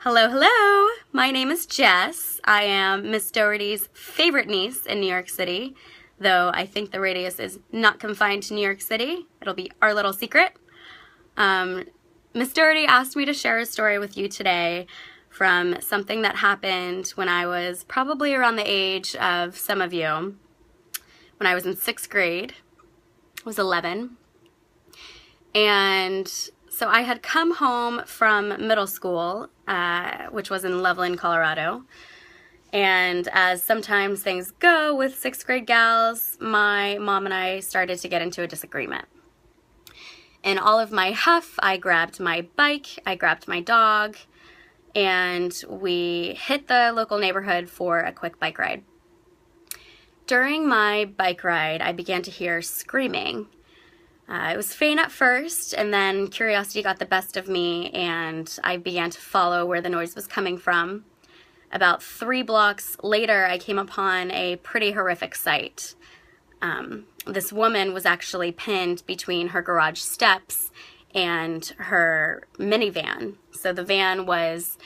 Hello, hello! My name is Jess. I am Miss Doherty's favorite niece in New York City, though I think the radius is not confined to New York City. It'll be our little secret. Miss Doherty asked me to share a story with you today from something that happened when I was probably around the age of some of you. When I was in 6th grade, I was 11, and so I had come home from middle school, which was in Loveland, Colorado, and as sometimes things go with 6th grade gals, my mom and I started to get into a disagreement. In all of my huff, I grabbed my bike, I grabbed my dog, and we hit the local neighborhood for a quick bike ride. During my bike ride, I began to hear screaming. It was faint at first, and then curiosity got the best of me, and I began to follow where the noise was coming from. About 3 blocks later, I came upon a pretty horrific sight. This woman was actually pinned between her garage steps and her minivan. So the van was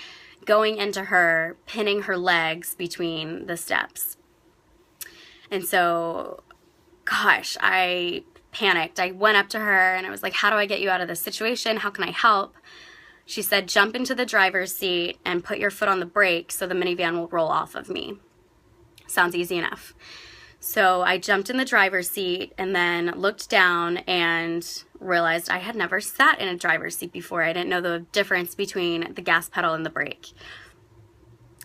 going into her, pinning her legs between the steps. And so, gosh, I panicked. I went up to her and I was like, how do I get you out of this situation? How can I help? She said, jump into the driver's seat and put your foot on the brake so the minivan will roll off of me. Sounds easy enough. So I jumped in the driver's seat and then looked down and realized I had never sat in a driver's seat before. I didn't know the difference between the gas pedal and the brake.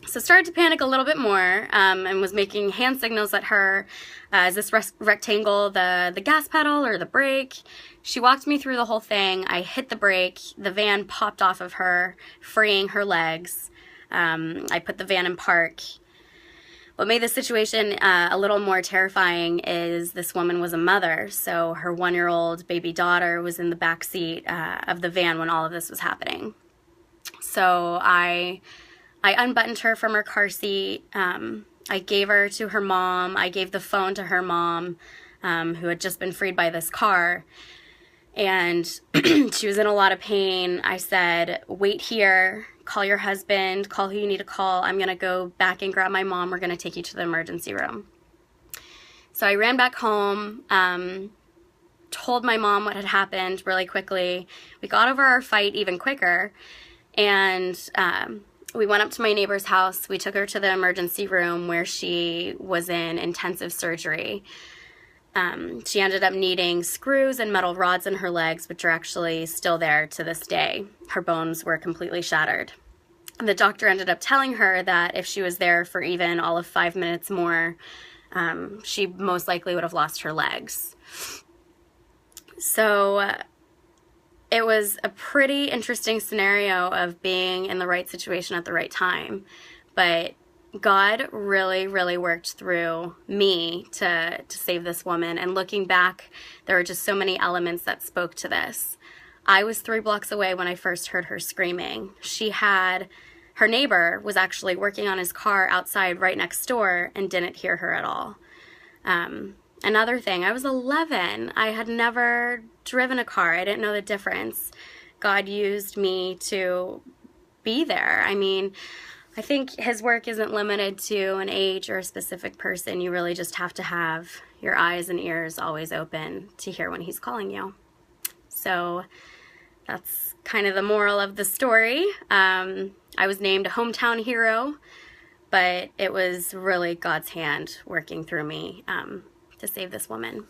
So started to panic a little bit more and was making hand signals at her. Is this rectangle the gas pedal or the brake? She walked me through the whole thing. I hit the brake. The van popped off of her, freeing her legs. I put the van in park. What made the situation a little more terrifying is this woman was a mother, so her 1-year-old baby daughter was in the back seat of the van when all of this was happening. So I unbuttoned her from her car seat. I gave her to her mom. I gave the phone to her mom, who had just been freed by this car. And she was in a lot of pain. I said, wait here, call your husband, call who you need to call. I'm going to go back and grab my mom. We're going to take you to the emergency room. So I ran back home, told my mom what had happened really quickly. We got over our fight even quicker. And we went up to my neighbor's house. We took her to the emergency room where she was in intensive surgery. She ended up needing screws and metal rods in her legs, which are actually still there to this day. Her bones were completely shattered. The doctor ended up telling her that if she was there for even all of 5 minutes more, she most likely would have lost her legs. So it was a pretty interesting scenario of being in the right situation at the right time, but God really, really worked through me to save this woman. And looking back, there were just so many elements that spoke to this. I was 3 blocks away when I first heard her screaming. Her neighbor was actually working on his car outside right next door and didn't hear her at all. Another thing, I was 11. I had never driven a car. I didn't know the difference. God used me to be there. I mean, I think his work isn't limited to an age or a specific person. You really just have to have your eyes and ears always open to hear when he's calling you. So that's kind of the moral of the story. I was named a hometown hero, but it was really God's hand working through me to save this woman.